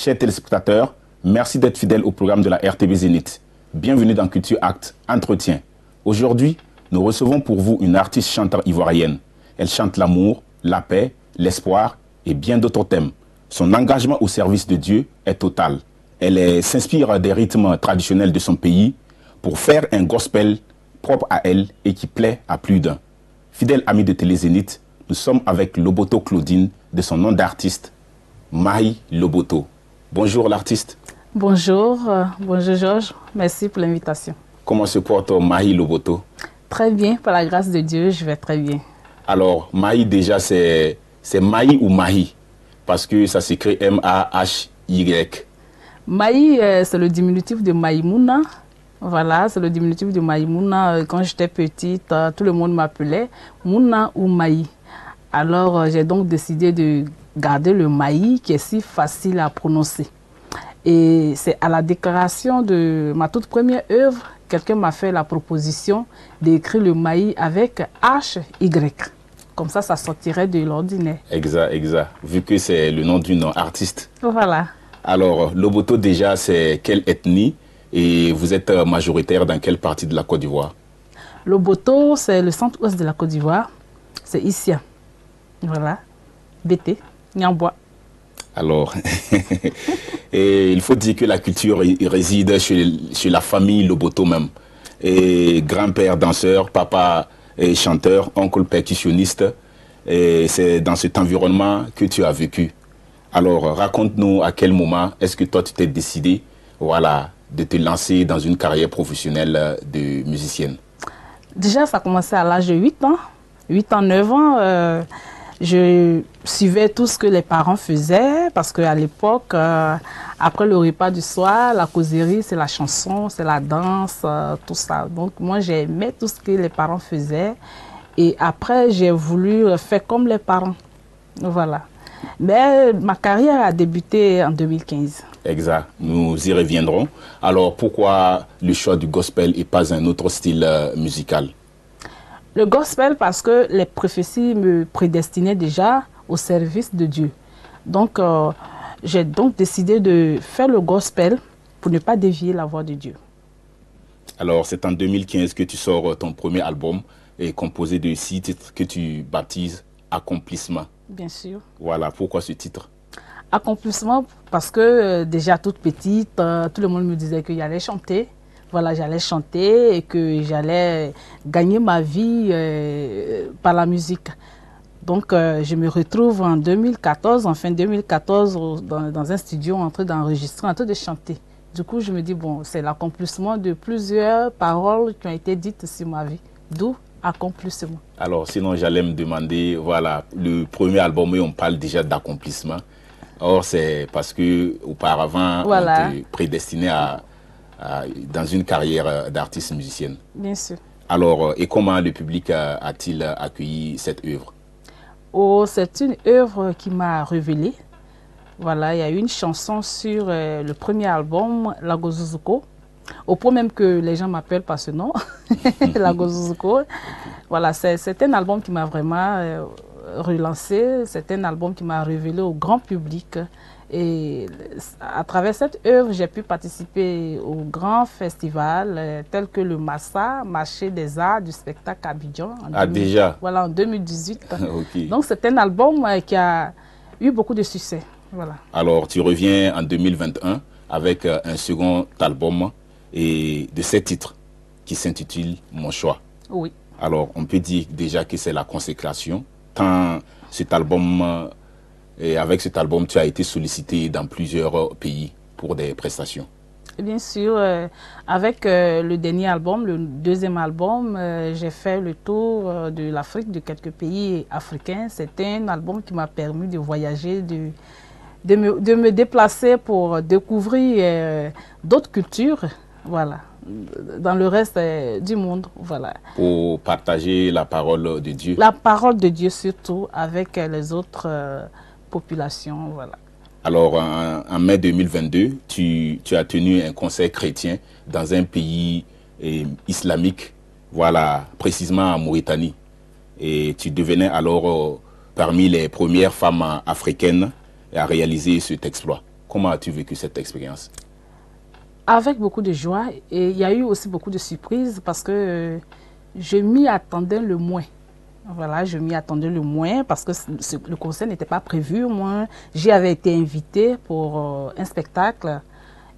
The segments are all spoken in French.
Chers téléspectateurs, merci d'être fidèles au programme de la RTB Zénith. Bienvenue dans Culture Act Entretien. Aujourd'hui, nous recevons pour vous une artiste chanteur ivoirienne. Elle chante l'amour, la paix, l'espoir et bien d'autres thèmes. Son engagement au service de Dieu est total. Elle s'inspire des rythmes traditionnels de son pays pour faire un gospel propre à elle et qui plaît à plus d'un. Fidèle amie de Télé Zénith, nous sommes avec Loboto Claudine, de son nom d'artiste, Mahi Loboto. Bonjour l'artiste. Bonjour, bonjour Georges, merci pour l'invitation. Comment se porte Mahi Loboto? Très bien, par la grâce de Dieu, je vais très bien. Alors, Mahi déjà, c'est Mahi ou Mahi? Parce que ça s'écrit M-A-H-Y. Mahi, c'est le diminutif de Maïmouna. Voilà, c'est le diminutif de Maïmouna. Quand j'étais petite, tout le monde m'appelait Mouna ou Mahi. Alors, j'ai donc décidé de garder le Mahi qui est si facile à prononcer. Et c'est à la déclaration de ma toute première œuvre, quelqu'un m'a fait la proposition d'écrire le Mahi avec H-Y. Comme ça sortirait de l'ordinaire. Exact, exact. Vu que c'est le nom d'une artiste. Voilà. Alors, Loboto déjà, c'est quelle ethnie et vous êtes majoritaire dans quelle partie de la Côte d'Ivoire? Loboto, c'est le centre-ouest de la Côte d'Ivoire. C'est ici. Voilà. BT, Nyambois. Alors, et il faut dire que la culture réside chez la famille Loboto même. Et grand-père danseur, papa chanteur, oncle percussionniste. Et c'est dans cet environnement que tu as vécu. Alors, raconte-nous à quel moment est-ce que toi tu t'es décidé, voilà, de te lancer dans une carrière professionnelle de musicienne? Déjà, ça a commencé à l'âge de 8 ans. 8 ans, 9 ans. Je suivais tout ce que les parents faisaient parce qu'à l'époque, après le repas du soir, la causerie, c'est la chanson, c'est la danse, tout ça. Donc moi, j'aimais tout ce que les parents faisaient et après, j'ai voulu faire comme les parents. Voilà. Mais ma carrière a débuté en 2015. Exact, nous y reviendrons. Alors pourquoi le choix du gospel et pas un autre style musical? Le gospel parce que les prophéties me prédestinaient déjà au service de Dieu. Donc, j'ai donc décidé de faire le gospel pour ne pas dévier la voix de Dieu. Alors, c'est en 2015 que tu sors ton premier album et composé de 6 titres que tu baptises Accomplissement. Bien sûr. Voilà, pourquoi ce titre? Accomplissement parce que déjà toute petite, tout le monde me disait qu'il allait chanter. Voilà, j'allais chanter et que j'allais gagner ma vie par la musique. Donc, je me retrouve en 2014, en fin 2014, dans un studio en train d'enregistrer, en train de chanter. Du coup, je me dis, bon, c'est l'accomplissement de plusieurs paroles qui ont été dites sur ma vie. D'où accomplissement. Alors, sinon, j'allais me demander, voilà, le premier album, on parle déjà d'accomplissement. Or, c'est parce que auparavant, voilà, on te prédestinait dans une carrière d'artiste musicienne. Bien sûr. Alors, et comment le public a-t-il accueilli cette œuvre? Oh, c'est une œuvre qui m'a révélée. Voilà, il y a une chanson sur le premier album, Lagozuzuko. Au point même que les gens m'appellent par ce nom, Lagozuzuko. Voilà, c'est un album qui m'a vraiment relancé. C'est un album qui m'a révélé au grand public. Et à travers cette œuvre, j'ai pu participer aux grands festivals tels que le Massa, Marché des Arts du spectacle à Abidjan. Déjà? Voilà, en 2018. Okay. Donc, c'est un album qui a eu beaucoup de succès. Voilà. Alors, tu reviens en 2021 avec un second album et de 7 titres qui s'intitule Mon choix. Oui. Alors, on peut dire déjà que c'est la consécration. Tant cet album... Et avec cet album, tu as été sollicité dans plusieurs pays pour des prestations. Bien sûr, avec le dernier album, le deuxième album, j'ai fait le tour de l'Afrique, de quelques pays africains. C'était un album qui m'a permis de voyager, de me déplacer pour découvrir d'autres cultures, voilà, dans le reste du monde. Voilà. Pour partager la parole de Dieu. La parole de Dieu surtout avec les autres population, voilà. Alors, en mai 2022, tu as tenu un concert chrétien dans un pays islamique, voilà, précisément en Mauritanie. Et tu devenais alors parmi les premières femmes africaines à réaliser cet exploit. Comment as-tu vécu cette expérience? Avec beaucoup de joie, et il y a eu aussi beaucoup de surprises parce que je m'y attendais le moins. Voilà, je m'y attendais le moins parce que le concert n'était pas prévu. Moi, j'y avais été invitée pour un spectacle.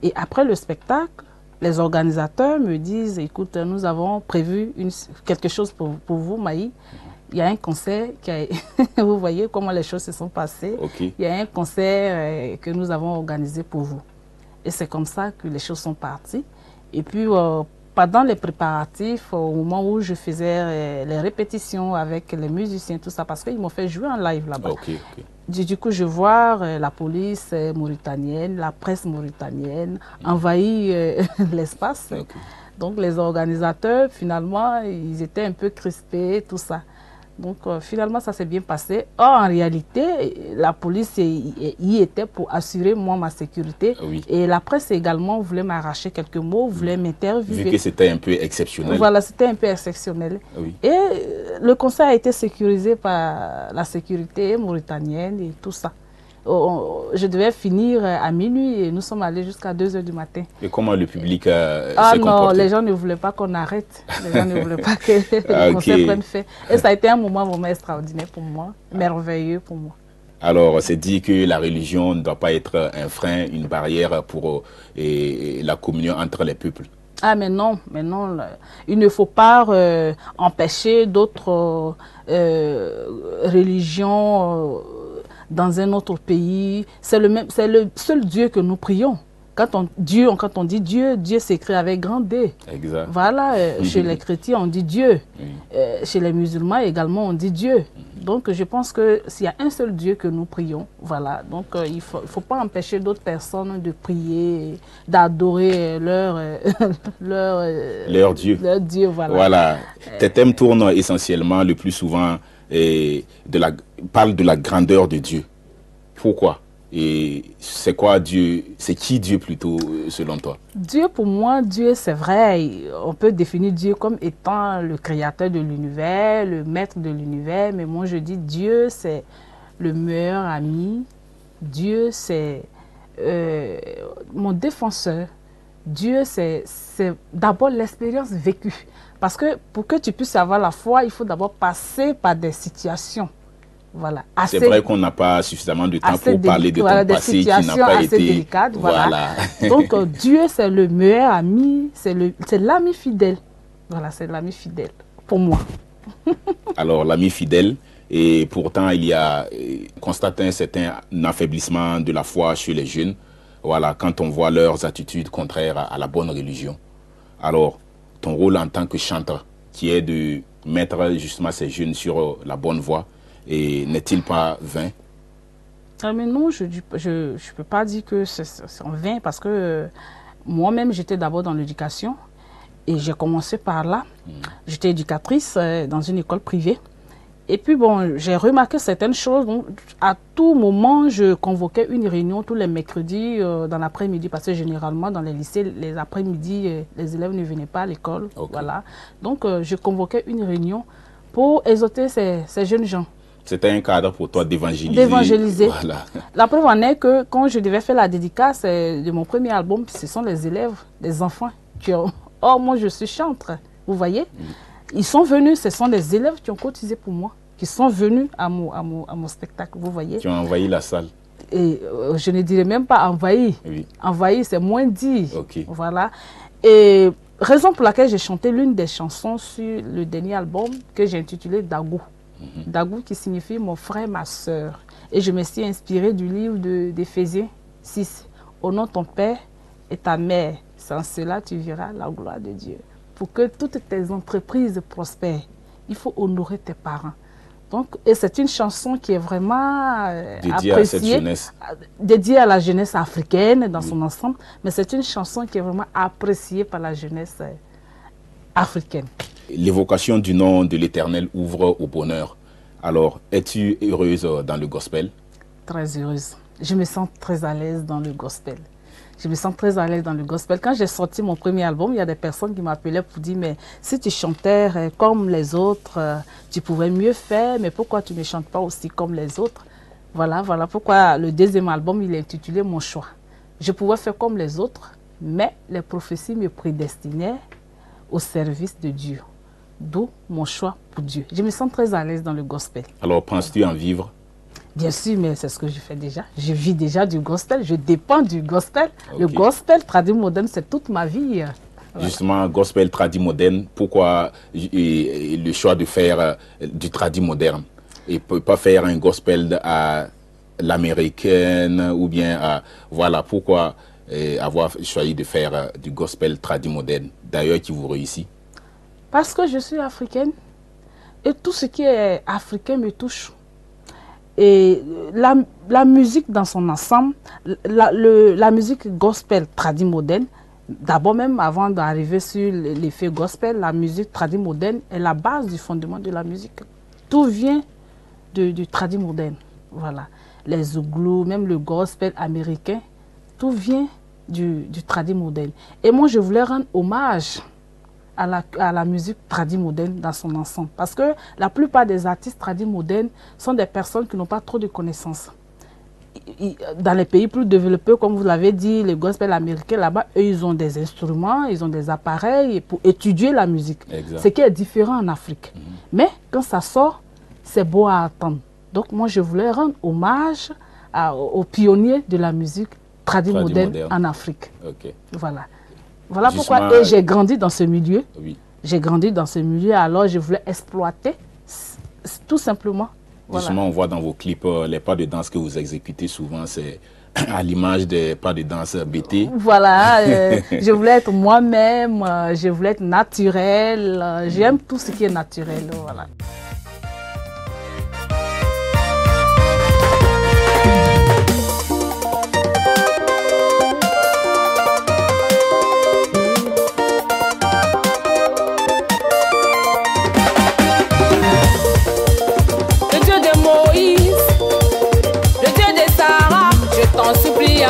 Et après le spectacle, les organisateurs me disent, écoute, nous avons prévu quelque chose pour vous, Maï. Il y a un concert qui a... Vous voyez comment les choses se sont passées. Okay. Il y a un concert que nous avons organisé pour vous. Et c'est comme ça que les choses sont parties. Et puis, pendant les préparatifs, au moment où je faisais les répétitions avec les musiciens, tout ça, parce qu'ils m'ont fait jouer en live là-bas. Okay. Du coup, je vois la police mauritanienne, la presse mauritanienne envahir l'espace. Okay. Donc, les organisateurs, finalement, ils étaient un peu crispés, tout ça. Donc, finalement, ça s'est bien passé. Or, en réalité, la police y était pour assurer, moi, ma sécurité. Oui. Et la presse également voulait m'arracher quelques mots, voulait m'interviewer. Vu que c'était un peu exceptionnel. Voilà, c'était un peu exceptionnel. Oui. Et le concert a été sécurisé par la sécurité mauritanienne et tout ça. Je devais finir à minuit et nous sommes allés jusqu'à 2 h du matin. Et comment le public s'est comporté? Non, les gens ne voulaient pas qu'on arrête. Les gens ne voulaient pas que le concert prenne fin. Et ça a été un moment vraiment extraordinaire pour moi, merveilleux pour moi. Alors, c'est dit que la religion ne doit pas être un frein, une barrière pour la communion entre les peuples. Ah, mais non, il ne faut pas empêcher d'autres religions dans un autre pays. C'est le seul Dieu que nous prions. Quand on dit Dieu, Dieu s'écrit avec grand D. Exact. Voilà, chez les chrétiens, on dit Dieu. Chez les musulmans également, on dit Dieu. Donc, je pense que s'il y a un seul Dieu que nous prions, voilà. Donc, il ne faut pas empêcher d'autres personnes de prier, d'adorer leur Dieu. Leur Dieu, voilà. Voilà. Tes thèmes tournent essentiellement, le plus souvent, parlent de la grandeur de Dieu. Pourquoi? Et c'est quoi Dieu? C'est qui Dieu plutôt, selon toi? Dieu, pour moi, Dieu, c'est vrai. On peut définir Dieu comme étant le créateur de l'univers, le maître de l'univers. Mais moi, je dis Dieu, c'est le meilleur ami. Dieu, c'est mon défenseur. Dieu, c'est d'abord l'expérience vécue. Parce que pour que tu puisses avoir la foi, il faut d'abord passer par des situations. Voilà. C'est vrai qu'on n'a pas suffisamment de temps pour parler de ton passé qui n'a pas été délicates, voilà. Donc Dieu, c'est le meilleur ami, c'est l'ami fidèle. Voilà, c'est l'ami fidèle pour moi. Alors l'ami fidèle, et pourtant il y a constaté un certain affaiblissement de la foi chez les jeunes. Voilà, quand on voit leurs attitudes contraires à la bonne religion. Alors ton rôle en tant que chanteur, qui est de mettre justement ces jeunes sur la bonne voie, et n'est-il pas vain? Mais non, je ne peux pas dire que c'est en vain parce que moi-même, j'étais d'abord dans l'éducation et j'ai commencé par là. J'étais éducatrice dans une école privée. Et puis, bon, j'ai remarqué certaines choses. Donc, à tout moment, je convoquais une réunion tous les mercredis dans l'après-midi parce que généralement, dans les lycées, les après-midi, les élèves ne venaient pas à l'école. Okay. Voilà. Donc, je convoquais une réunion pour exhorter ces jeunes gens. C'était un cadre pour toi d'évangéliser. D'évangéliser. Voilà. La preuve en est que quand je devais faire la dédicace de mon premier album, ce sont les élèves, les enfants qui ont... Oh, moi, je suis chantre, vous voyez. Ils sont venus, ce sont des élèves qui ont cotisé pour moi, qui sont venus à mon spectacle, vous voyez. Qui ont envahi la salle. Et je ne dirais même pas envahi. Oui. Envahi, c'est moins dit. Okay. Voilà. Et raison pour laquelle j'ai chanté l'une des chansons sur le dernier album que j'ai intitulé Dagou. Dagou qui signifie mon frère, ma soeur. Et je me suis inspirée du livre d'Éphésiens 6. Honore ton père et ta mère. Sans cela, tu verras la gloire de Dieu. Pour que toutes tes entreprises prospèrent, il faut honorer tes parents. Donc, et c'est une chanson qui est vraiment dédiée appréciée, à cette jeunesse. Dédiée à la jeunesse africaine dans son ensemble. Mais c'est une chanson qui est vraiment appréciée par la jeunesse africaine. L'évocation du nom de l'Éternel ouvre au bonheur. Alors, es-tu heureuse dans le gospel? Très heureuse. Je me sens très à l'aise dans le gospel. Je me sens très à l'aise dans le gospel. Quand j'ai sorti mon premier album, il y a des personnes qui m'appelaient pour dire « Mais si tu chantais comme les autres, tu pourrais mieux faire, mais pourquoi tu ne chantes pas aussi comme les autres ?» Voilà pourquoi le deuxième album, il est intitulé « Mon choix ». Je pouvais faire comme les autres, mais les prophéties me prédestinaient au service de Dieu. D'où mon choix pour Dieu. Je me sens très à l'aise dans le gospel. Alors, penses-tu en vivre? Bien sûr, mais c'est ce que je fais déjà. Je vis déjà du gospel, je dépends du gospel. Okay. Le gospel traduit moderne, c'est toute ma vie. Voilà. Justement, gospel traduit moderne, pourquoi le choix de faire du traduit moderne et pas faire un gospel à l'américaine ou bien voilà, pourquoi avoir choisi de faire du gospel traduit moderne, d'ailleurs qui vous réussit? Parce que je suis africaine et tout ce qui est africain me touche. Et la musique dans son ensemble, la musique gospel traduit moderne, d'abord même avant d'arriver sur l'effet gospel, la musique traduit moderne est la base du fondement de la musique. Tout vient du traduit moderne. Voilà. Les zouglous, même le gospel américain, tout vient du traduit moderne. Et moi, je voulais rendre hommage à la musique traduit moderne dans son ensemble. Parce que la plupart des artistes traduits modernes sont des personnes qui n'ont pas trop de connaissances. Dans les pays plus développés, comme vous l'avez dit, les gospel américains, là-bas, eux, ils ont des instruments, ils ont des appareils pour étudier la musique. Exact. Ce qui est différent en Afrique. Mais quand ça sort, c'est beau à attendre. Donc moi, je voulais rendre hommage aux pionniers de la musique traduit moderne en Afrique. Okay. Voilà. Voilà pourquoi j'ai grandi dans ce milieu. Oui. J'ai grandi dans ce milieu, alors je voulais exploiter tout simplement. Voilà. Justement, on voit dans vos clips les pas de danse que vous exécutez souvent, c'est à l'image des pas de danse BT. Voilà, je voulais être moi-même, je voulais être naturelle, j'aime tout ce qui est naturel. Voilà.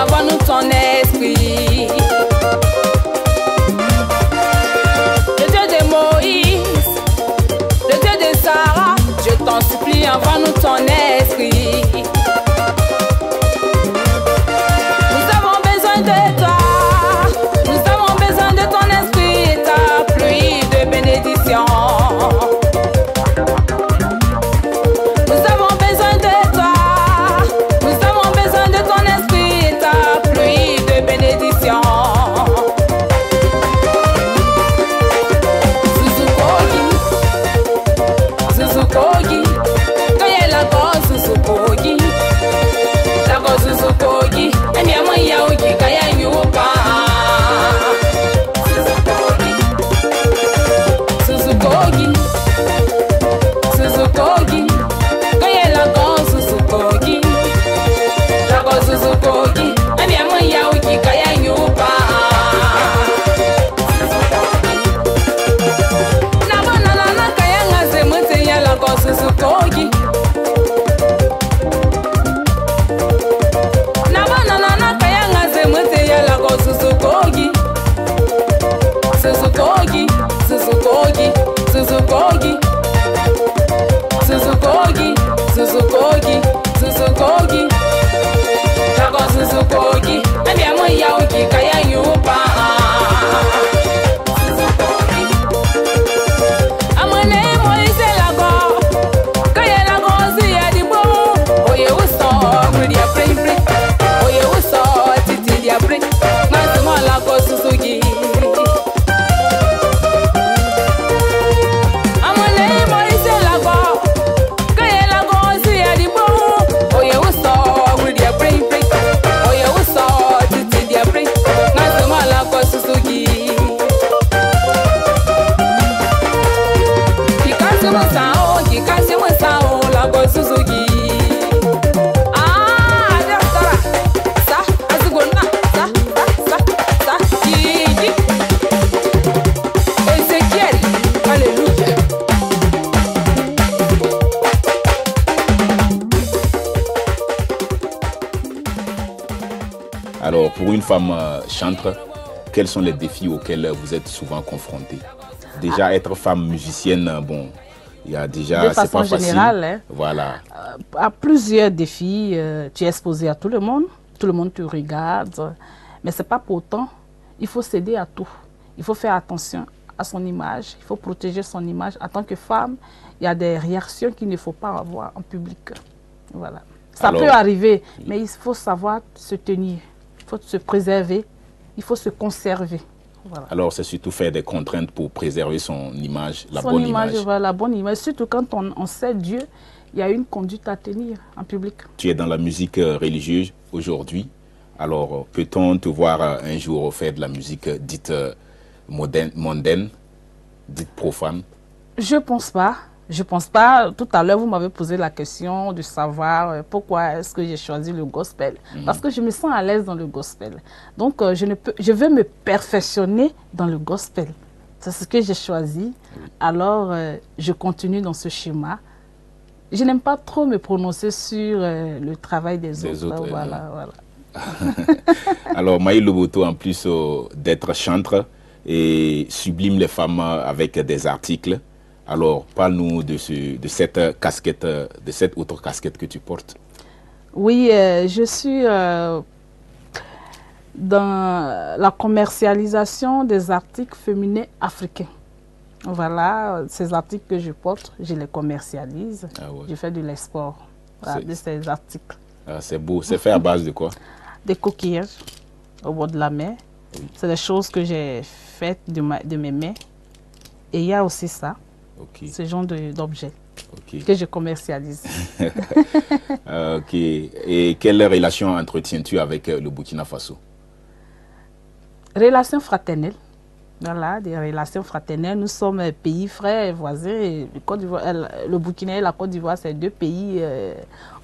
Envoie-nous ton esprit. Le Dieu de Moïse, le Dieu de Sarah, je t'en supplie, envoie-nous ton esprit. Nous avons besoin de toi, nous avons besoin de ton esprit et ta pluie de bénédiction. Alors, pour une femme chantre, quels sont les défis auxquels vous êtes souvent confrontée? Déjà, être femme musicienne, bon, il y a déjà... De façon pas facile. générale, hein, voilà. À plusieurs défis, tu es exposé à tout le monde. tout le monde te regarde. Mais ce n'est pas pour autant, il faut céder à tout. Il faut faire attention à son image, il faut protéger son image. En tant que femme, il y a des réactions qu'il ne faut pas avoir en public. Voilà. Ça peut arriver, mais il faut savoir se tenir, il faut se préserver, il faut se conserver. Voilà. Alors, c'est surtout faire des contraintes pour préserver son image, la bonne image. Voilà, la bonne image. Surtout quand on sait Dieu, il y a une conduite à tenir en public. Tu es dans la musique religieuse aujourd'hui. Alors, peut-on te voir un jour faire de la musique dite mondaine, dite profane? Je pense pas. Je pense pas. Tout à l'heure, vous m'avez posé la question de savoir pourquoi est-ce que j'ai choisi le gospel. Parce que je me sens à l'aise dans le gospel. Donc, je veux me perfectionner dans le gospel. C'est ce que j'ai choisi. Alors, je continue dans ce schéma. Je n'aime pas trop me prononcer sur le travail des autres. Voilà. Alors, Maï Loboto, en plus d'être chantre, et sublime les femmes avec des articles. Alors, parle-nous de cette casquette, de cette autre casquette que tu portes. Oui, je suis dans la commercialisation des articles féminins africains. Voilà, ces articles que je porte, je les commercialise. Ah ouais. Je fais de l'export de ces articles. Ah, c'est beau. C'est fait à base de quoi? Des coquillages au bord de la mer. Oui. C'est des choses que j'ai faites de mes mains. Et il y a aussi ça. Ce genre d'objets que je commercialise. Ok. Et quelle relation entretiens-tu avec le Burkina Faso? Relations fraternelles. Voilà, des relations fraternelles. Nous sommes pays frères, voisins. Le Burkina et la Côte d'Ivoire, c'est deux pays,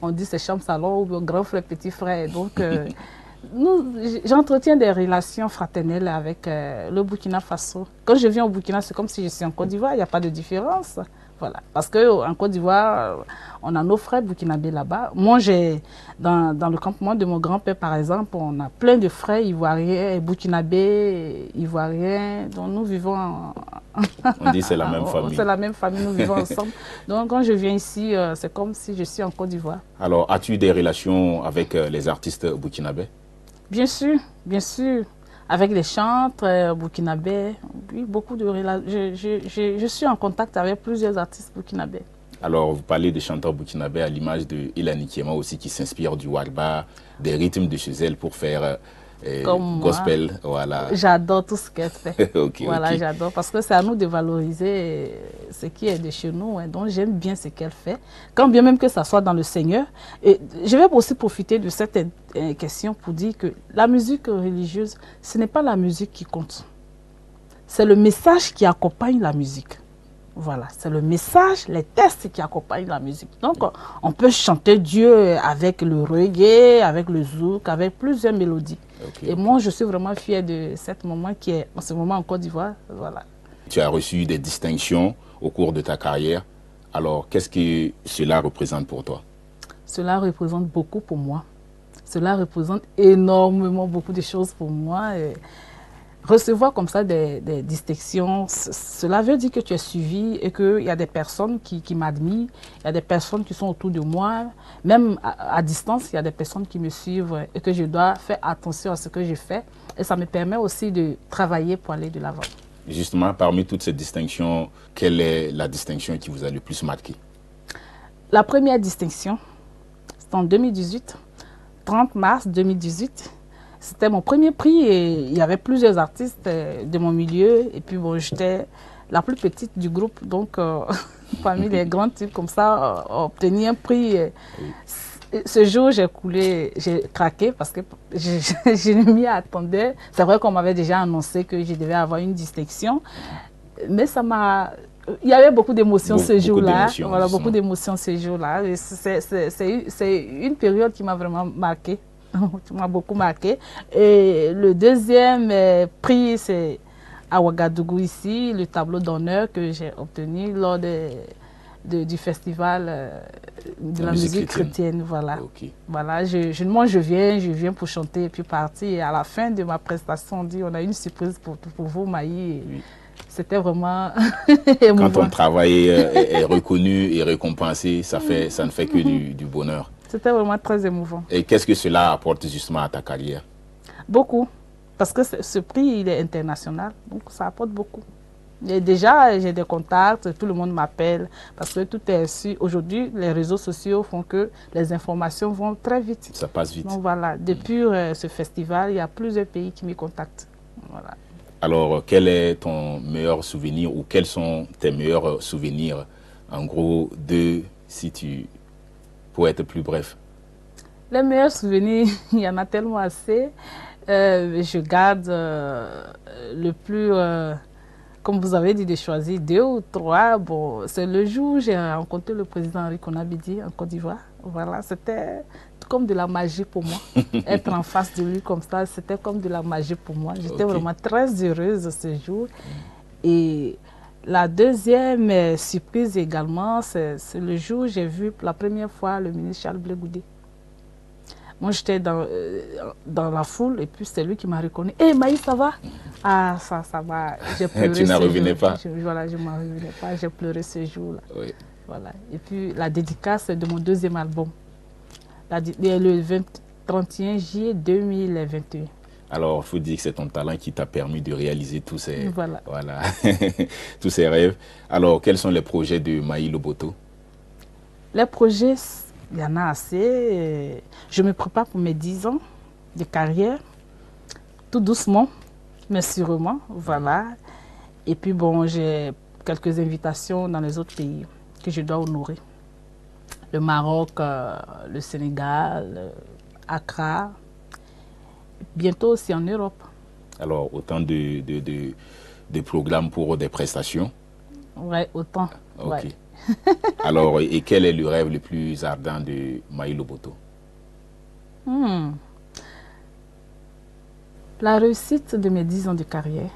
on dit c'est chambre salon ou grand frère, petit frère. Donc, j'entretiens des relations fraternelles avec le Burkina Faso. Quand je viens au Burkina, c'est comme si je suis en Côte d'Ivoire, il n'y a pas de différence. Voilà. Parce qu'en Côte d'Ivoire, on a nos frères burkinabés là-bas. Moi, dans le campement de mon grand-père, par exemple, on a plein de frères ivoiriens, burkinabés, ivoiriens, dont nous vivons on dit c'est la même famille. C'est la même famille, nous vivons ensemble. Donc, quand je viens ici, c'est comme si je suis en Côte d'Ivoire. Alors, as-tu des relations avec les artistes burkinabés? Bien sûr, bien sûr. Avec les chantres burkinabés, oui, beaucoup de relations. Je suis en contact avec plusieurs artistes burkinabés. Alors, vous parlez de chanteurs burkinabés à l'image de Ilani Kiema aussi, qui s'inspire du warba, des rythmes de chez elle pour faire gospel. Voilà. J'adore tout ce qu'elle fait. Voilà, j'adore parce que c'est à nous de valoriser ce qui est de chez nous. Hein. Donc, j'aime bien ce qu'elle fait, quand bien même que ça soit dans le Seigneur. Et je vais aussi profiter de cette question pour dire que la musique religieuse, ce n'est pas la musique qui compte. C'est le message qui accompagne la musique. Voilà, c'est le message, les textes qui accompagnent la musique. Donc, on peut chanter Dieu avec le reggae, avec le zouk, avec plusieurs mélodies. Et moi, je suis vraiment fière de ce moment qui est en ce moment en Côte d'Ivoire. Voilà. Tu as reçu des distinctions au cours de ta carrière. Alors, qu'est-ce que cela représente pour toi? Cela représente beaucoup pour moi. Cela représente énormément beaucoup de choses pour moi. Et recevoir comme ça des distinctions, cela veut dire que tu es suivi et qu'il y a des personnes qui m'admirent, il y a des personnes qui sont autour de moi, même à distance, il y a des personnes qui me suivent et que je dois faire attention à ce que je fais. Et ça me permet aussi de travailler pour aller de l'avant. Justement, parmi toutes ces distinctions, quelle est la distinction qui vous a le plus marqué? La première distinction, c'est en 2018, 30 mars 2018. C'était mon premier prix et il y avait plusieurs artistes de mon milieu. Et puis bon, j'étais la plus petite du groupe. Donc, parmi les grands types comme ça, obtenir un prix. Ce jour, j'ai craqué parce que je ne m'y attendais. C'est vrai qu'on m'avait déjà annoncé que je devais avoir une distinction. Mais ça m'a... Il y avait beaucoup d'émotions ce jour-là. Voilà, beaucoup d'émotions ce jour-là. C'est une période qui m'a vraiment marquée. Tu m'as beaucoup marqué. Et le deuxième prix, c'est à Ouagadougou ici, le tableau d'honneur que j'ai obtenu lors du festival de la musique chrétienne. Voilà. Voilà, moi je viens pour chanter et puis partir. Et à la fin de ma prestation, on dit on a une surprise pour vous, Maï. C'était vraiment émouvant. Quand ton travail est reconnu et récompensé, ça ne fait que du bonheur. C'était vraiment très émouvant. Et qu'est-ce que cela apporte justement à ta carrière? Beaucoup. Parce que ce prix, il est international. Donc, ça apporte beaucoup. Et déjà, j'ai des contacts, tout le monde m'appelle. Parce que tout est su. Aujourd'hui, les réseaux sociaux font que les informations vont très vite. Ça passe vite. Donc voilà, depuis ce festival, il y a plusieurs pays qui me contactent. Voilà. Alors, quel est ton meilleur souvenir ou quels sont tes meilleurs souvenirs? En gros, si tu pour être plus bref. Les meilleurs souvenirs, il y en a tellement assez. Je garde le plus, comme vous avez dit, de choisir 2 ou 3. Bon, c'est le jour où j'ai rencontré le président Henri Konan-Bédié en Côte d'Ivoire. Voilà, c'était comme de la magie pour moi. Être en face de lui comme ça, c'était comme de la magie pour moi. J'étais vraiment très heureuse ce jour. Et la deuxième surprise également, c'est le jour où j'ai vu pour la première fois le ministre Charles Blé Goudé. Moi, j'étais dans la foule et puis c'est lui qui m'a reconnu. « Hé, Maïs, ça va ?» Ah, ça va. J'ai pleuré. Tu n'en revenais pas? Voilà, je ne m'en revenais pas. J'ai pleuré ce jour-là. Oui. Voilà. Et puis, la dédicace de mon deuxième album, le 31 juillet 2021. Alors, il faut dire que c'est ton talent qui t'a permis de réaliser tous ces, voilà. tous ces rêves. Alors, quels sont les projets de Maï Loboto? Les projets, il y en a assez. Je me prépare pour mes 10 ans de carrière, tout doucement, mais sûrement. Voilà. Et puis, bon, j'ai quelques invitations dans les autres pays que je dois honorer. Le Maroc, le Sénégal, Accra. Bientôt aussi en Europe. Alors, autant de programmes pour des prestations? Oui, autant. Ok. Ouais. Alors, et quel est le rêve le plus ardent de Maï Loboto? La réussite de mes 10 ans de carrière.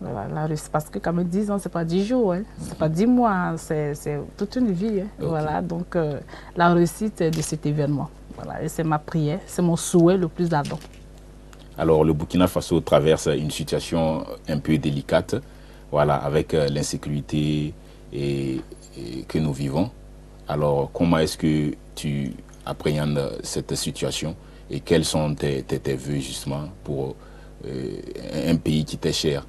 Voilà, la réussite, parce que quand même 10 ans, ce n'est pas 10 jours, hein. Ce n'est pas 10 mois, hein. C'est toute une vie. Hein. Okay. Voilà, donc la réussite de cet événement. Voilà, et c'est ma prière, c'est mon souhait le plus ardent. Alors, le Burkina Faso traverse une situation un peu délicate, voilà, avec l'insécurité que nous vivons. Alors, comment est-ce que tu appréhendes cette situation et quels sont tes vœux justement pour un pays qui t'est cher?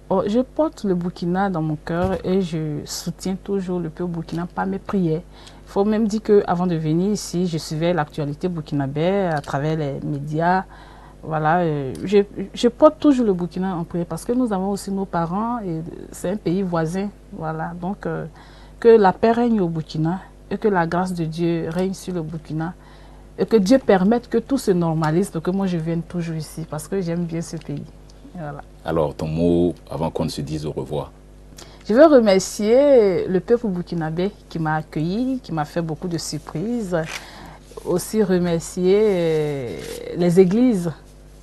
Oh, je porte le Burkina dans mon cœur et je soutiens toujours le peuple burkina par mes prières. Il faut même dire qu'avant de venir ici, je suivais l'actualité burkinabé à travers les médias. Voilà, je porte toujours le Burkina en prière parce que nous avons aussi nos parents et c'est un pays voisin. Voilà, donc que la paix règne au Burkina et que la grâce de Dieu règne sur le Burkina et que Dieu permette que tout se normalise pour que moi je vienne toujours ici parce que j'aime bien ce pays. Voilà. Alors, ton mot avant qu'on ne se dise au revoir? Je veux remercier le peuple burkinabé qui m'a accueilli, qui m'a fait beaucoup de surprises. Aussi remercier les églises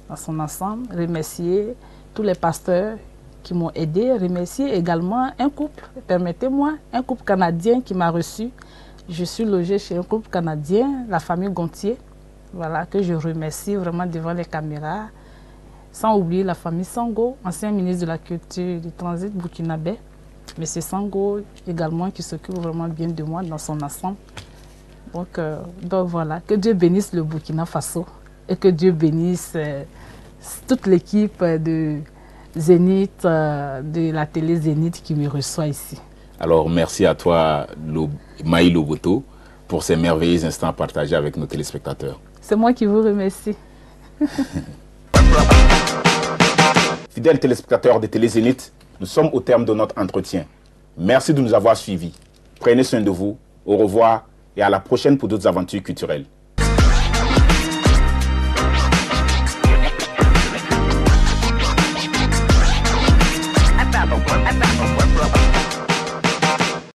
dans son ensemble, remercier tous les pasteurs qui m'ont aidé, remercier également un couple, permettez-moi, un couple canadien qui m'a reçu. Je suis logée chez un couple canadien, la famille Gontier, voilà, que je remercie vraiment devant les caméras. Sans oublier la famille Sango, ancien ministre de la Culture du Transit burkinabé. M. Sango également qui s'occupe vraiment bien de moi dans son ensemble. Donc voilà, que Dieu bénisse le Burkina Faso et que Dieu bénisse toute l'équipe de Zénith, de la télé Zénith qui me reçoit ici. Alors merci à toi Maï Loboto pour ces merveilleux instants partagés avec nos téléspectateurs. C'est moi qui vous remercie. Fidèles téléspectateurs de Télé Zénith, nous sommes au terme de notre entretien. Merci de nous avoir suivis. Prenez soin de vous. Au revoir et à la prochaine pour d'autres aventures culturelles.